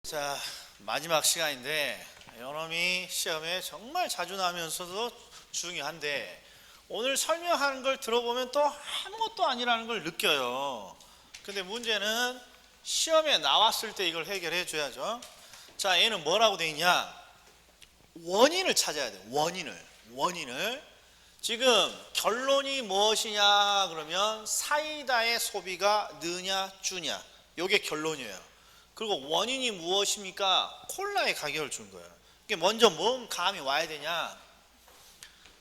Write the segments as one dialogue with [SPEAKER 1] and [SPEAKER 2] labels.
[SPEAKER 1] 자, 마지막 시간인데 요놈이 시험에 정말 자주 나오면서도 중요한데 오늘 설명하는 걸 들어보면 또 아무것도 아니라는 걸 느껴요. 근데 문제는 시험에 나왔을 때 이걸 해결해 줘야죠. 자, 얘는 뭐라고 돼 있냐? 원인을 찾아야 돼. 원인을. 지금 결론이 무엇이냐 그러면 사이다의 소비가 느냐 주냐, 이게 결론이에요. 그리고 원인이 무엇입니까? 콜라의 가격을 준 거예요. 이게 먼저 뭔 감이 와야 되냐?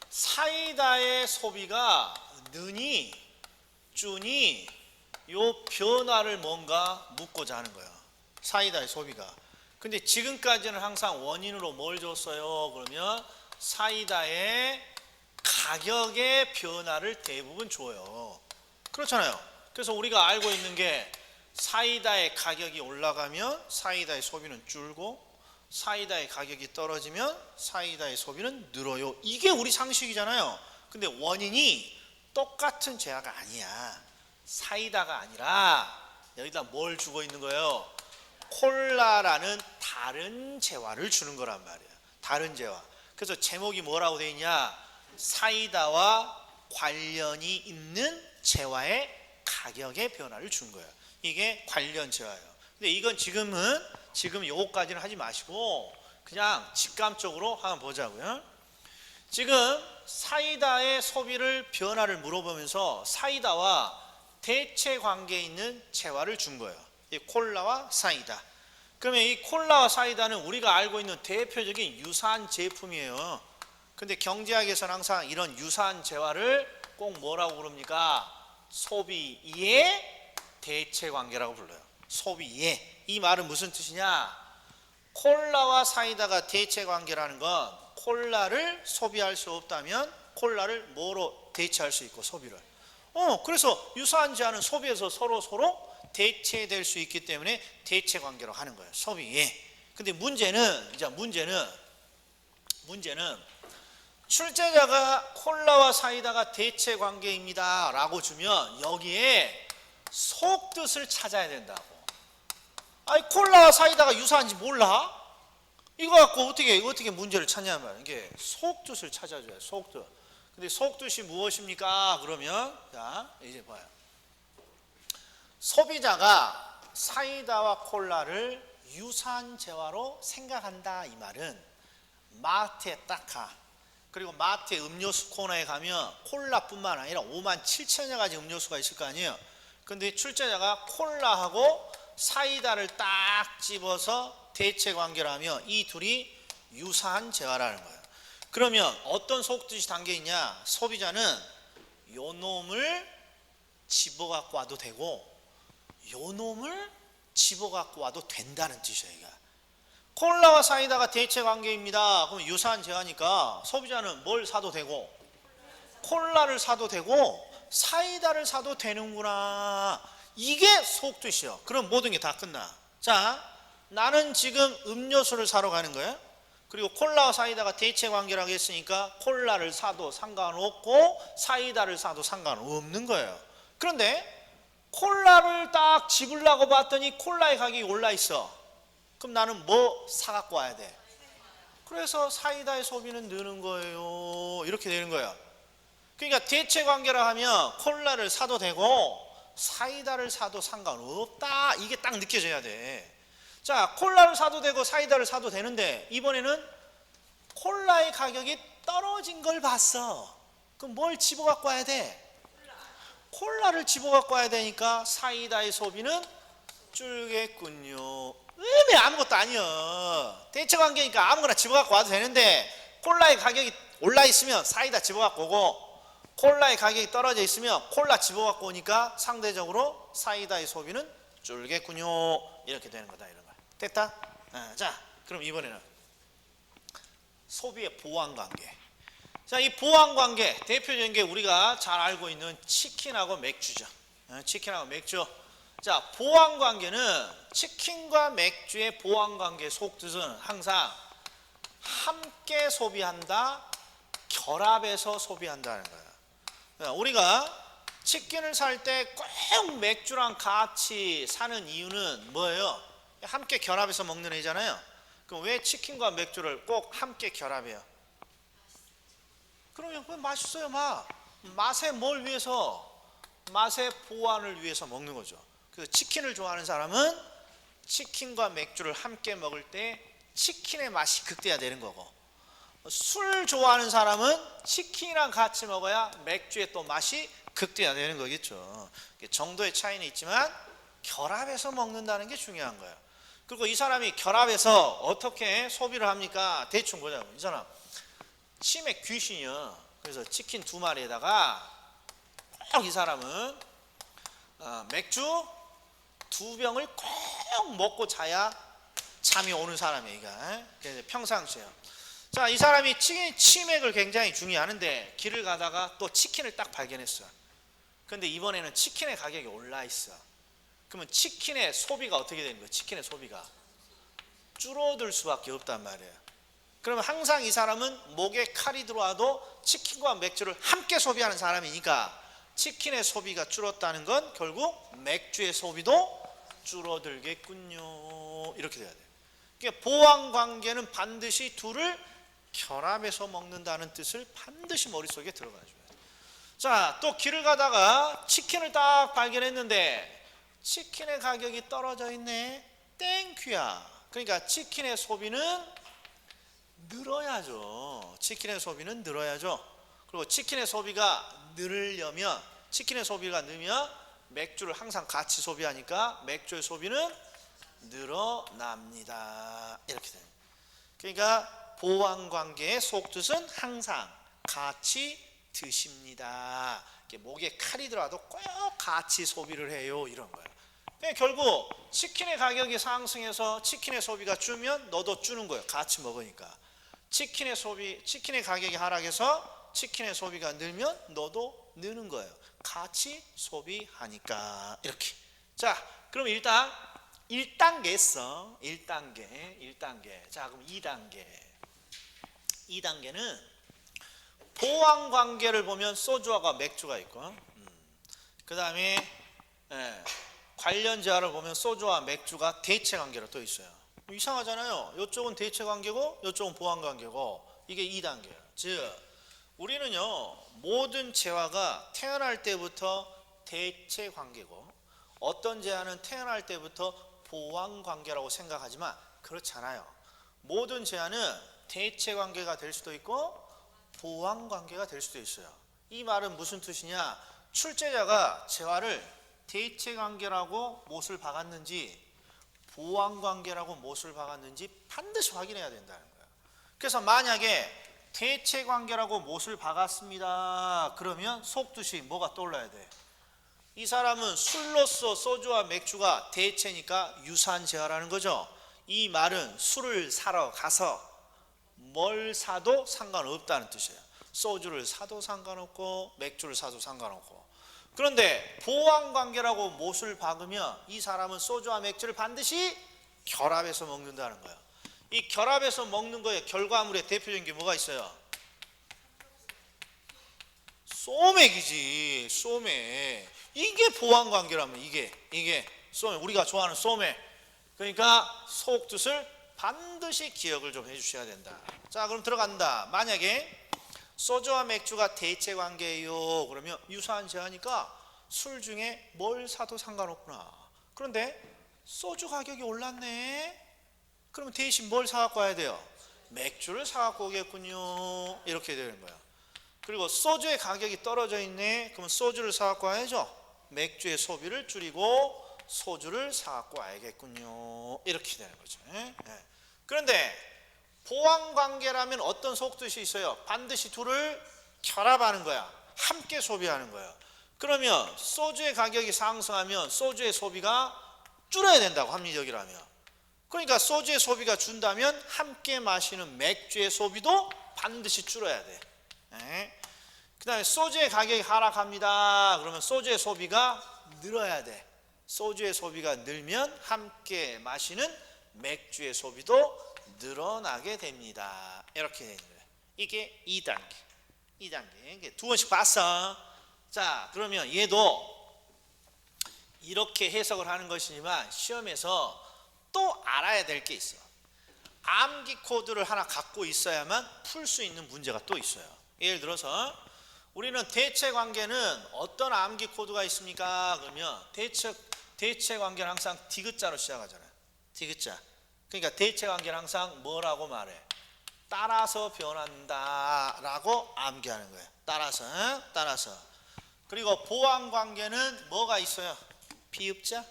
[SPEAKER 1] 사이다의 소비가 느니 주니 요 변화를 뭔가 묻고자 하는 거예요. 사이다의 소비가. 근데 지금까지는 항상 원인으로 뭘 줬어요? 그러면 사이다의 가격의 변화를 대부분 줘요. 그렇잖아요. 그래서 우리가 알고 있는 게 사이다의 가격이 올라가면 사이다의 소비는 줄고 사이다의 가격이 떨어지면 사이다의 소비는 늘어요. 이게 우리 상식이잖아요. 근데 원인이 똑같은 재화가 아니야. 사이다가 아니라 여기다 뭘 주고 있는 거예요? 콜라라는 다른 재화를 주는 거란 말이야. 다른 재화. 그래서 제목이 뭐라고 되어 있냐? 사이다와 관련이 있는 재화의 가격의 변화를 준 거예요. 이게 관련 재화예요. 근데 이건 지금 요거까지는 하지 마시고 그냥 직감적으로 한번 보자고요. 지금 사이다의 소비를 변화를 물어보면서 사이다와 대체 관계에 있는 재화를 준 거예요. 이 콜라와 사이다. 그러면 이 콜라와 사이다는 우리가 알고 있는 대표적인 유사한 제품이에요. 근데 경제학에서는 항상 이런 유사한 재화를 꼭 뭐라고 부릅니까? 소비의 대체 관계라고 불러요. 소비의. 이 말은 무슨 뜻이냐? 콜라와 사이다가 대체 관계라는 건 콜라를 소비할 수 없다면 콜라를 뭐로 대체할 수 있고 소비를. 그래서 유사한 재화는 소비에서 서로 대체될 수 있기 때문에 대체 관계로 하는 거예요. 소비의. 근데 문제는 출제자가 콜라와 사이다가 대체 관계입니다 라고 주면 여기에 속뜻을 찾아야 된다고. 아니 콜라와 사이다가 유사한지 몰라? 이거 갖고 어떻게 문제를 찾냐는 말이야. 이게 속뜻을 찾아줘야 돼. 속뜻. 근데 속뜻이 무엇입니까? 그러면 자 이제 봐요. 소비자가 사이다와 콜라를 유사한 재화로 생각한다 이 말은 마트에 딱 가. 그리고 마트의 음료수 코너에 가면 콜라뿐만 아니라 57,000여 가지 음료수가 있을 거 아니에요. 근데 출제자가 콜라하고 사이다를 딱 집어서 대체 관계를 하면 이 둘이 유사한 재화라는 거예요. 그러면 어떤 속뜻이 담겨 있냐? 소비자는 요 놈을 집어 갖고 와도 되고 요 놈을 집어 갖고 와도 된다는 뜻이에요. 이거. 콜라와 사이다가 대체 관계입니다. 그럼 유사한 재화니까 소비자는 뭘 사도 되고 콜라를 사도 되고 사이다를 사도 되는구나. 이게 속뜻이요. 그럼 모든 게 다 끝나. 자, 나는 지금 음료수를 사러 가는 거예요. 그리고 콜라와 사이다가 대체 관계라고 했으니까 콜라를 사도 상관없고 사이다를 사도 상관없는 거예요. 그런데 콜라를 딱 집으려고 봤더니 콜라의 가격이 올라 있어. 그럼 나는 뭐 사갖고 와야 돼? 그래서 사이다의 소비는 느는 거예요. 이렇게 되는 거예요. 그러니까 대체 관계라 하면 콜라를 사도 되고 사이다를 사도 상관없다. 이게 딱 느껴져야 돼. 자, 콜라를 사도 되고 사이다를 사도 되는데 이번에는 콜라의 가격이 떨어진 걸 봤어. 그럼 뭘 집어 갖고 와야 돼? 콜라를 집어 갖고 와야 되니까 사이다의 소비는 줄겠군요. 왜 아무것도 아니야. 대체 관계니까 아무거나 집어 갖고 와도 되는데 콜라의 가격이 올라 있으면 사이다 집어 갖고 오고 콜라의 가격이 떨어져 있으면 콜라 집어 갖고 오니까 상대적으로 사이다의 소비는 줄겠군요. 이렇게 되는 거다. 이런 거. 됐다? 자, 그럼 이번에는 소비의 보완관계. 자, 이 보완관계 대표적인 게 우리가 잘 알고 있는 치킨하고 맥주죠. 치킨하고 맥주. 자, 보완관계는 치킨과 맥주의 보완관계 속뜻은 항상 함께 소비한다, 결합해서 소비한다는 거예요. 우리가 치킨을 살 때 꼭 맥주랑 같이 사는 이유는 뭐예요? 함께 결합해서 먹는 애잖아요. 그럼 왜 치킨과 맥주를 꼭 함께 결합해요? 그러면 그건 맛있어요. 맛의 뭘 위해서? 맛의 보완을 위해서 먹는 거죠. 그래서 치킨을 좋아하는 사람은 치킨과 맥주를 함께 먹을 때 치킨의 맛이 극대화되는 거고, 술 좋아하는 사람은 치킨이랑 같이 먹어야 맥주의 또 맛이 극대화되는 거겠죠. 정도의 차이는 있지만 결합해서 먹는다는 게 중요한 거예요. 그리고 이 사람이 결합해서 어떻게 소비를 합니까? 대충 보자면 이 사람 치맥 귀신이요. 그래서 치킨 2마리에다가 꼭 이 사람은 맥주 2병을 꼭 먹고 자야 잠이 오는 사람이에요. 그래서 평상시에요. 자, 이 사람이 치맥을 굉장히 중요하는데 길을 가다가 또 치킨을 딱 발견했어요. 근데 이번에는 치킨의 가격이 올라 있어. 그러면 치킨의 소비가 어떻게 되는 거예요? 치킨의 소비가 줄어들 수밖에 없단 말이에요. 그러면 항상 이 사람은 목에 칼이 들어와도 치킨과 맥주를 함께 소비하는 사람이니까 치킨의 소비가 줄었다는 건 결국 맥주의 소비도 줄어들겠군요. 이렇게 돼야 돼요. 그러니까 보완 관계는 반드시 둘을 결합해서 먹는다는 뜻을 반드시 머릿속에 들어가줘야 돼요. 자, 또 길을 가다가 치킨을 딱 발견했는데 치킨의 가격이 떨어져 있네. 땡큐야. 그러니까 치킨의 소비는 늘어야죠. 치킨의 소비는 늘어야죠. 그리고 치킨의 소비가 늘으려면, 치킨의 소비가 늘면 맥주를 항상 같이 소비하니까 맥주의 소비는 늘어납니다. 이렇게 됩니다. 그러니까 보완관계의 속뜻은 항상 같이 드십니다. 목에 칼이 들어와도 꼭 같이 소비를 해요. 이런 거예요. 그러니까 결국 치킨의 가격이 상승해서 치킨의 소비가 줄면 너도 주는 거예요. 같이 먹으니까. 치킨의 가격이 하락해서 치킨의 소비가 늘면 너도 느는 거예요. 같이 소비하니까. 이렇게. 자, 그럼 일단 1단계 했어. 1단계. 자, 그럼 2단계. 2단계는 보완 관계를 보면 소주와 맥주가 있고, 그 다음에 관련 제화를 보면 소주와 맥주가 대체 관계로 또 있어요. 이상하잖아요. 이쪽은 대체 관계고 이쪽은 보완 관계고, 이게 2단계예요. 즉 우리는요, 모든 재화가 태어날 때부터 대체 관계고 어떤 재화는 태어날 때부터 보완 관계라고 생각하지만 그렇지 않아요. 모든 재화는 대체 관계가 될 수도 있고 보완 관계가 될 수도 있어요. 이 말은 무슨 뜻이냐? 출제자가 재화를 대체 관계라고 못을 박았는지 보완 관계라고 못을 박았는지 반드시 확인해야 된다는 거예요. 그래서 만약에 대체 관계라고 못을 박았습니다. 그러면 속뜻이 뭐가 떠올라야 돼? 이 사람은 술로서 소주와 맥주가 대체니까 유사한 재화라는 거죠. 이 말은 술을 사러 가서 뭘 사도 상관없다는 뜻이에요. 소주를 사도 상관없고 맥주를 사도 상관없고. 그런데 보완 관계라고 못을 박으면 이 사람은 소주와 맥주를 반드시 결합해서 먹는다는 거예요. 이 결합해서 먹는 거에 결과물의 대표적인 게 뭐가 있어요? 소맥이지. 소맥. 이게 보완 관계라면 이게 소맥. 우리가 좋아하는 소맥. 그러니까 속뜻을 반드시 기억을 좀 해주셔야 된다. 자, 그럼 들어간다. 만약에 소주와 맥주가 대체 관계예요. 그러면 유사한 재화니까 술 중에 뭘 사도 상관없구나. 그런데 소주 가격이 올랐네. 그러면 대신 뭘 사갖고 와야 돼요? 맥주를 사갖고 오겠군요. 이렇게 되는 거예요. 그리고 소주의 가격이 떨어져 있네. 그러면 소주를 사갖고 와야죠. 맥주의 소비를 줄이고 소주를 사갖고 와야겠군요. 이렇게 되는 거죠. 그런데 보완관계라면 어떤 속뜻이 있어요? 반드시 둘을 결합하는 거야. 함께 소비하는 거야. 그러면 소주의 가격이 상승하면 소주의 소비가 줄어야 된다고, 합리적이라면. 그러니까 소주의 소비가 준다면 함께 마시는 맥주의 소비도 반드시 줄어야 돼. 그 다음에 소주의 가격이 하락합니다. 그러면 소주의 소비가 늘어야 돼. 소주의 소비가 늘면 함께 마시는 맥주의 소비도 늘어나게 됩니다. 이렇게 되는 거예요. 이게 2단계. 두 번씩 봤어. 자, 그러면 얘도 이렇게 해석을 하는 것이지만 시험에서 또 알아야 될 게 있어. 암기 코드를 하나 갖고 있어야만 풀 수 있는 문제가 또 있어요. 예를 들어서 우리는 대체 관계는 어떤 암기 코드가 있습니까? 그러면 대체 관계는 항상 디귿자로 시작하잖아요. 디귿자. 그러니까 대체 관계는 항상 뭐라고 말해? 따라서 변한다 라고 암기하는 거예요. 따라서. 그리고 보완 관계는 뭐가 있어요? 비읍자.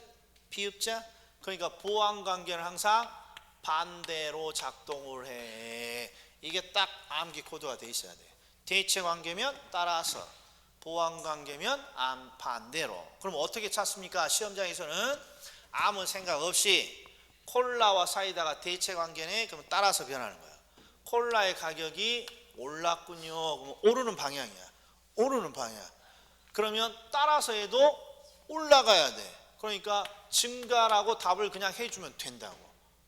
[SPEAKER 1] 그러니까 보완 관계는 항상 반대로 작동을 해. 이게 딱 암기 코드가 돼 있어야 돼. 대체 관계면 따라서, 보완 관계면 반대로. 그럼 어떻게 찾습니까? 시험장에서는 아무 생각 없이 콜라와 사이다가 대체 관계네. 그러면 따라서 변하는 거야. 콜라의 가격이 올랐군요. 그러면 오르는 방향이야. 그러면 따라서 해도 올라가야 돼. 그러니까 증가라고 답을 그냥 해주면 된다고.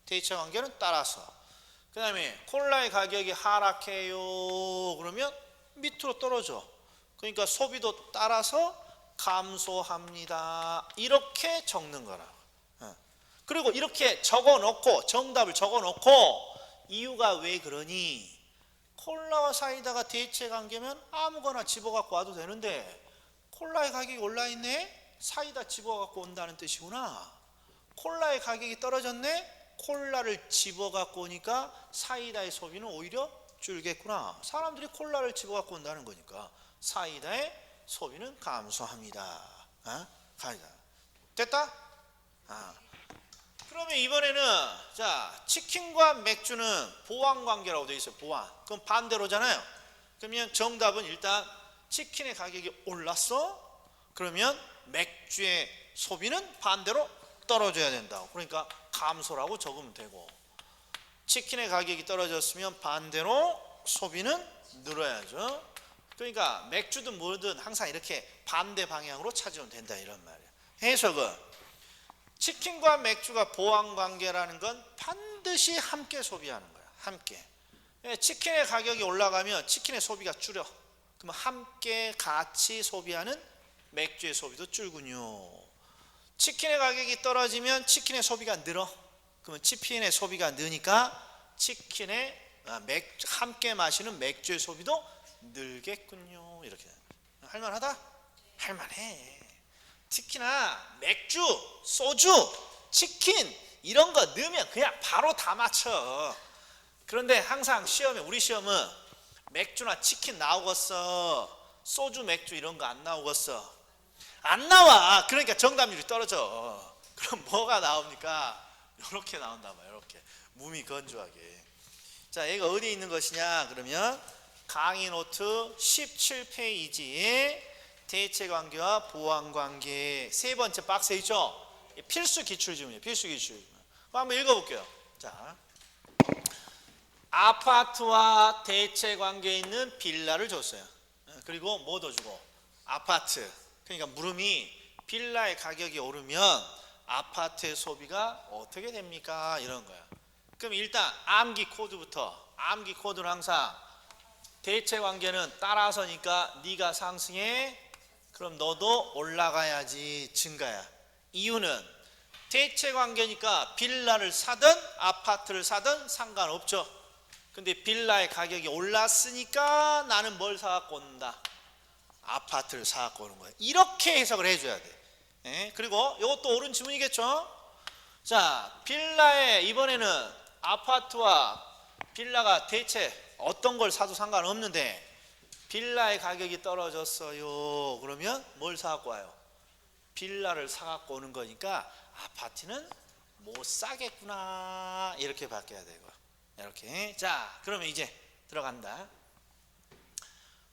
[SPEAKER 1] 대체 관계는 따라서. 그 다음에 콜라의 가격이 하락해요. 그러면 밑으로 떨어져. 그러니까 소비도 따라서 감소합니다. 이렇게 적는 거라. 그리고 이렇게 적어놓고, 정답을 적어놓고, 이유가 왜 그러니? 콜라와 사이다가 대체 관계면 아무거나 집어갖고 와도 되는데 콜라의 가격이 올라있네? 사이다 집어갖고 온다는 뜻이구나. 콜라의 가격이 떨어졌네? 콜라를 집어갖고 오니까 사이다의 소비는 오히려 줄겠구나. 사람들이 콜라를 집어갖고 온다는 거니까 사이다의 소비는 감소합니다. 됐다? 그러면 이번에는 자, 치킨과 맥주는 보완 관계라고 되어 있어요. 보완. 그럼 반대로잖아요. 그러면 정답은 일단 치킨의 가격이 올랐어? 그러면 맥주의 소비는 반대로 떨어져야 된다고. 그러니까 감소라고 적으면 되고, 치킨의 가격이 떨어졌으면 반대로 소비는 늘어야죠. 그러니까 맥주든 뭐든 항상 이렇게 반대 방향으로 찾으면 된다 이런 말이에요. 해석은 치킨과 맥주가 보완 관계라는 건 반드시 함께 소비하는 거야. 함께. 치킨의 가격이 올라가면 치킨의 소비가 줄여. 그러면 함께 같이 소비하는 맥주의 소비도 줄군요. 치킨의 가격이 떨어지면 치킨의 소비가 늘어. 그러면 치킨의 소비가 느니까 함께 마시는 맥주의 소비도 늘겠군요. 이렇게. 할만하다? 할만해. 특히나 맥주, 소주, 치킨 이런 거 넣으면 그냥 바로 다 맞춰. 그런데 항상 시험에, 우리 시험은 맥주나 치킨 나오겠어, 소주, 맥주 이런 거 안 나오겠어? 안 나와. 그러니까 정답률이 떨어져. 그럼 뭐가 나옵니까? 이렇게 나온단 말이야. 이렇게 몸이 건조하게. 자, 얘가 어디에 있는 것이냐? 그러면 강의 노트 17페이지에 대체 관계와 보완 관계 세 번째 박스에 있죠? 필수 기출지문이에요. 필수 기출지문. 한번 읽어볼게요. 자, 아파트와 대체 관계에 있는 빌라를 줬어요. 그리고 뭐 더 주고? 아파트. 그러니까 물음이 빌라의 가격이 오르면 아파트의 소비가 어떻게 됩니까? 이런 거야. 그럼 일단 암기 코드부터. 암기 코드는 항상 대체 관계는 따라서니까 네가 상승해. 그럼 너도 올라가야지. 증가야. 이유는 대체 관계니까 빌라를 사든 아파트를 사든 상관없죠. 근데 빌라의 가격이 올랐으니까 나는 뭘 사갖고 온다? 아파트를 사갖고 오는 거예요. 이렇게 해석을 해줘야 돼. 그리고 이것도 옳은 지문이겠죠. 자, 빌라의 이번에는 아파트와 빌라가 대체 어떤 걸 사도 상관없는데 빌라의 가격이 떨어졌어요. 그러면 뭘 사갖고 와요? 빌라를 사갖고 오는 거니까 아파트는 못 사겠구나. 이렇게 바뀌어야 되고. 이렇게. 자, 그러면 이제 들어간다.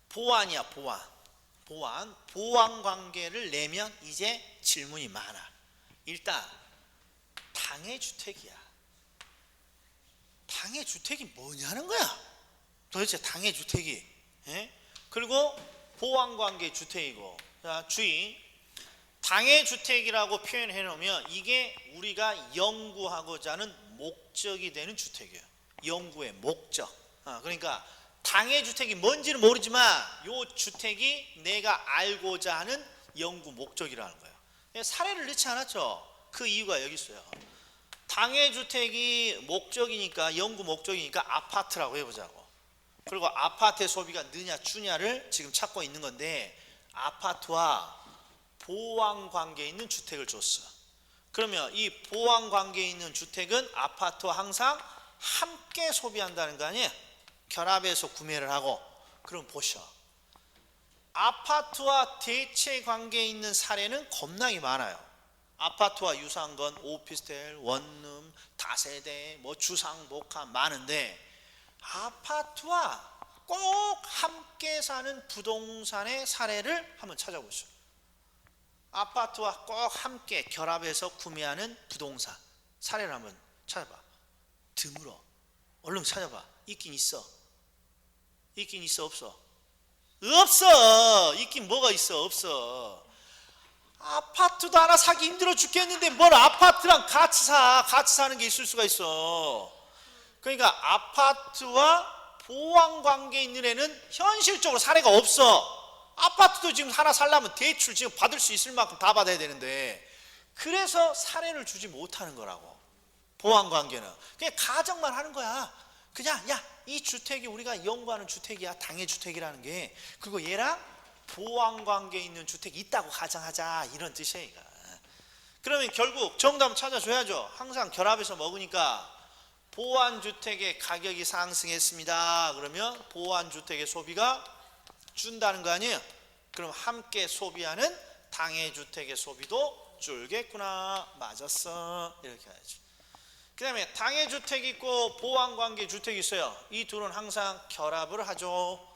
[SPEAKER 1] 보완이야, 보완 관계를 내면 이제 질문이 많아. 일단 당해 주택이야. 당해 주택이 뭐냐는 거야. 도대체 당해 주택이. 그리고 보완 관계 주택이고. 자, 주의. 당해 주택이라고 표현해 놓으면 이게 우리가 연구하고자 하는 목적이 되는 주택이에요. 연구의 목적. 그러니까 당해 주택이 뭔지는 모르지만 이 주택이 내가 알고자 하는 연구 목적이라는 거예요. 사례를 넣지 않았죠. 그 이유가 여기 있어요. 당해주택이 목적이니까, 연구 목적이니까 아파트라고 해보자고. 그리고 아파트의 소비가 느냐 주냐를 지금 찾고 있는 건데, 아파트와 보완 관계에 있는 주택을 줬어. 그러면 이 보완 관계에 있는 주택은 아파트와 항상 함께 소비한다는 거 아니에요? 결합해서 구매를 하고. 그럼 보셔, 아파트와 대체 관계에 있는 사례는 겁나게 많아요. 아파트와 유사한 건 오피스텔, 원룸, 다세대, 뭐 주상, 복합 많은데, 아파트와 꼭 함께 사는 부동산의 사례를 한번 찾아보시죠. 아파트와 꼭 함께 결합해서 구매하는 부동산 사례를 한번 찾아봐. 드물어. 얼른 찾아봐. 있긴 있어. 있긴 있어, 없어? 없어. 있긴 뭐가 있어? 없어. 아파트도 하나 사기 힘들어 죽겠는데 뭘 아파트랑 같이 사. 같이 사는 게 있을 수가 있어. 그러니까 아파트와 보완 관계에 있는 애는 현실적으로 사례가 없어. 아파트도 지금 하나 살려면 대출 지금 받을 수 있을 만큼 다 받아야 되는데, 그래서 사례를 주지 못하는 거라고. 보완 관계는 그냥 가정만 하는 거야. 그냥 야, 이 주택이 우리가 연구하는 주택이야. 당해 주택이라는 게. 그리고 얘랑 보완 관계에 있는 주택이 있다고 가정하자, 이런 뜻이야 이거. 그러면 결국 정답을 찾아줘야죠. 항상 결합해서 먹으니까 보완 주택의 가격이 상승했습니다. 그러면 보완 주택의 소비가 준다는 거 아니에요? 그럼 함께 소비하는 당해 주택의 소비도 줄겠구나. 맞았어. 이렇게 해야지. 그 다음에 당해 주택이 있고 보완 관계 주택이 있어요. 이 둘은 항상 결합을 하죠.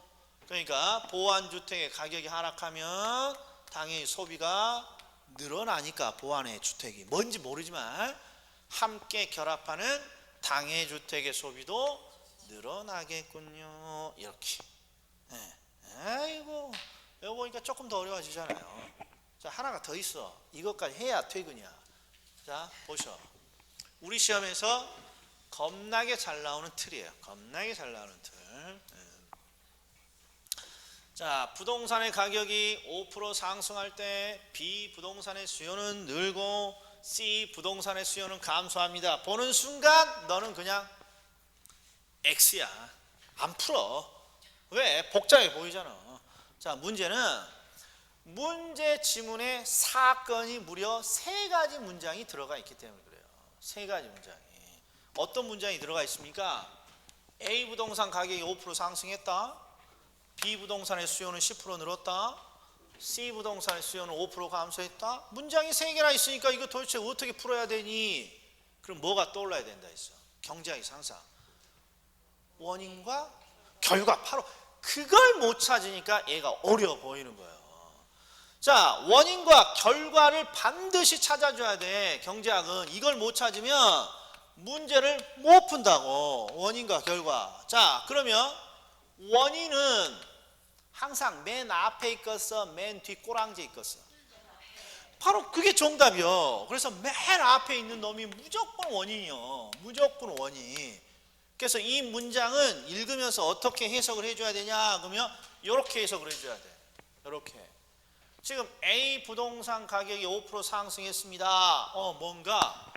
[SPEAKER 1] 그러니까 보완 주택의 가격이 하락하면 당해 소비가 늘어나니까 보완의 주택이 뭔지 모르지만 함께 결합하는 당해 주택의 소비도 늘어나겠군요. 이렇게. 네. 아이고, 이거 보니까 조금 더 어려워지잖아요. 자, 하나가 더 있어. 이것까지 해야 퇴근이야. 자, 보셔. 우리 시험에서 겁나게 잘 나오는 틀이에요. 겁나게 잘 나오는 틀. 자, 부동산의 가격이 5% 상승할 때 B 부동산의 수요는 늘고 C 부동산의 수요는 감소합니다. 보는 순간 너는 그냥 X야. 안 풀어. 왜? 복잡해 보이잖아. 자, 문제는 문제 지문에 사건이 무려 3가지 문장이 들어가 있기 때문에 그래요. 3가지 문장이. 어떤 문장이 들어가 있습니까? A 부동산 가격이 5% 상승했다. B 부동산의 수요는 10% 늘었다. C 부동산의 수요는 5% 감소했다. 문장이 3개나 있으니까 이거 도대체 어떻게 풀어야 되니? 그럼 뭐가 떠올라야 된다 했어? 경제학에서 항상 원인과 결과, 바로 그걸 못 찾으니까 얘가 어려워 보이는 거예요. 자, 원인과 결과를 반드시 찾아줘야 돼. 경제학은 이걸 못 찾으면 문제를 못 푼다고. 원인과 결과. 자, 그러면 원인은 항상 맨 앞에 있겠어, 맨 뒤 꼬랑지에 있겠어? 바로 그게 정답이요. 그래서 맨 앞에 있는 놈이 무조건 원인이요. 무조건 원인. 그래서 이 문장은 읽으면서 어떻게 해석을 해줘야 되냐? 그러면 이렇게 해석을 해줘야 돼. 이렇게. 지금 A 부동산 가격이 5% 상승했습니다. 뭔가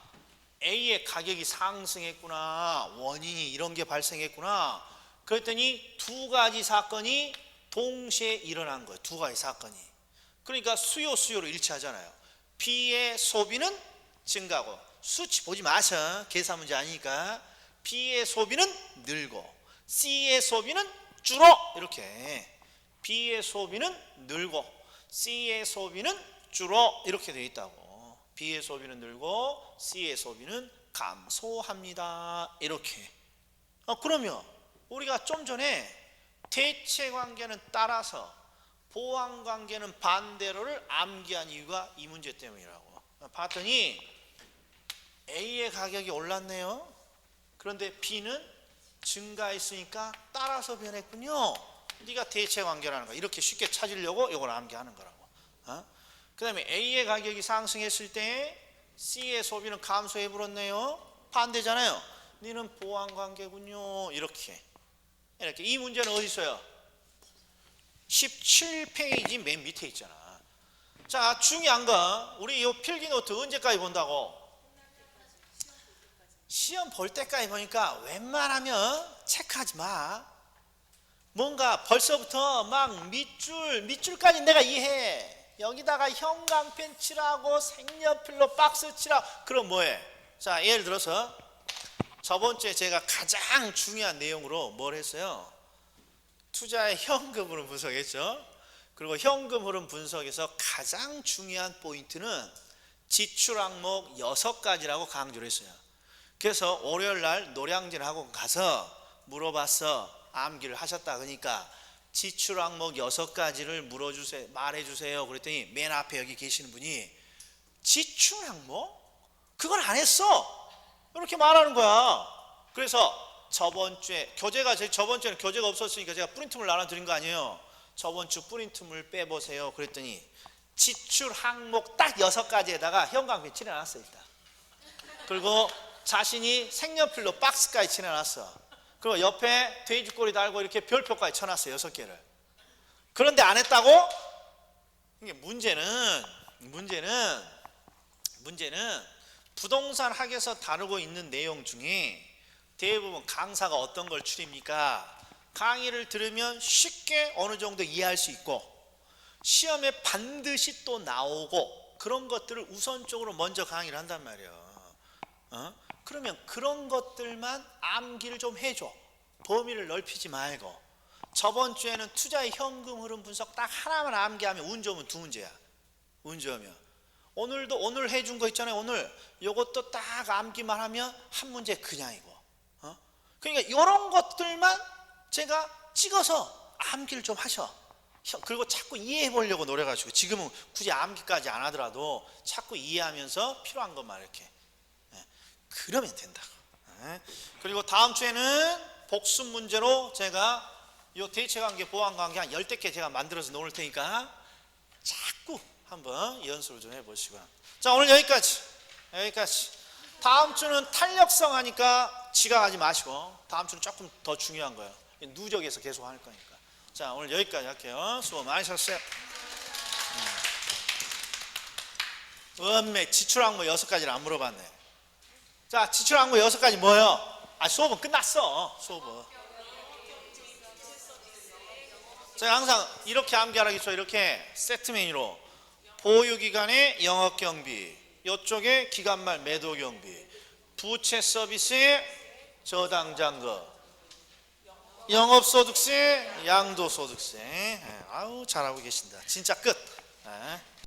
[SPEAKER 1] A의 가격이 상승했구나. 원인이 이런 게 발생했구나. 그랬더니 2가지 사건이 동시에 일어난 거예요. 2가지 사건이. 그러니까 수요를 일치하잖아요. B의 소비는 증가하고, 수치 보지 마셔. 계산 문제 아니니까. B의 소비는 늘고 C의 소비는 줄어. 이렇게. B의 소비는 늘고 C의 소비는 줄어. 이렇게 되어 있다고. B의 소비는 늘고 C의 소비는 감소합니다. 이렇게. 그러면 우리가 좀 전에 대체 관계는 따라서 보완 관계는 반대로를 암기한 이유가 이 문제 때문이라고. 봤더니 A의 가격이 올랐네요. 그런데 B는 증가했으니까 따라서 변했군요. 네가 대체 관계라는 거. 이렇게 쉽게 찾으려고 이걸 암기하는 거라고. 그 다음에 A의 가격이 상승했을 때 C의 소비는 감소해버렸네요. 반대잖아요. 너는 보완 관계군요. 이렇게. 이 문제는 어디 있어요? 17페이지 맨 밑에 있잖아. 자, 중요한 건 우리 이 필기노트 언제까지 본다고? 시험 볼 때까지 보니까 웬만하면 체크하지 마. 뭔가 벌써부터 막 밑줄까지 내가 이해해. 여기다가 형광펜 칠하고 색연필로 박스 칠하고. 그럼 뭐해? 자, 예를 들어서 저번 주에 제가 가장 중요한 내용으로 뭘 했어요? 투자의 현금 흐름 분석했죠. 그리고 현금 흐름 분석에서 가장 중요한 포인트는 지출 항목 6가지라고 강조를 했어요. 그래서 월요일 날 노량진 학원 가서 물어봤어. 암기를 하셨다. 그러니까 지출 항목 6가지를 말해주세요. 그랬더니 맨 앞에 여기 계시는 분이 지출 항목? 그걸 안 했어. 이렇게 말하는 거야. 그래서 저번 주에는 교재가 없었으니까 제가 프린트물 나눠드린 거 아니에요. 저번 주 프린트물 빼보세요. 그랬더니 지출 항목 딱 6가지에다가 형광펜 칠해놨어 일단. 그리고 자신이 색연필로 박스까지 칠해놨어. 그리고 옆에 돼지꼬리 달고 이렇게 별표까지 쳐놨어 6개를. 그런데 안 했다고? 이게 문제는 부동산 학에서 다루고 있는 내용 중에 대부분 강사가 어떤 걸 추립니까? 강의를 들으면 쉽게 어느 정도 이해할 수 있고 시험에 반드시 또 나오고 그런 것들을 우선적으로 먼저 강의를 한단 말이에요. 그러면 그런 것들만 암기를 좀 해줘. 범위를 넓히지 말고. 저번 주에는 투자의 현금 흐름 분석 딱 하나만 암기하면 운 좋으면 2문제야. 운 좋으면. 오늘 해준 거 있잖아요. 오늘 요것도 딱 암기만 하면 1문제 그냥이고. 그러니까 이런 것들만 제가 찍어서 암기를 좀 하셔. 그리고 자꾸 이해해 보려고 노력하시고 지금은 굳이 암기까지 안 하더라도 자꾸 이해하면서 필요한 것만 이렇게. 그러면 된다고. 그리고 다음 주에는 복습 문제로 제가 이 대체관계, 보완관계 한 10개 제가 만들어서 놓을 테니까 자꾸 한번 연습을 좀 해보시고. 자, 오늘 여기까지. 다음 주는 탄력성 하니까 지각하지 마시고 다음 주는 조금 더 중요한 거예요. 누적해서 계속 할 거니까. 자, 오늘 여기까지 할게요. 수고 많으셨어요. 원맥 지출 항목 6가지를 안 물어봤네. 자, 지출 항목 6가지 뭐예요? 수업은 끝났어. 수업은. 제가 항상 이렇게 암기하라겠죠. 이렇게 세트 메뉴로 보유기간의 영업경비, 이쪽에 기간말 매도경비, 부채 서비스의 저당장거, 영업소득세, 양도소득세. 아우 잘하고 계신다. 진짜 끝.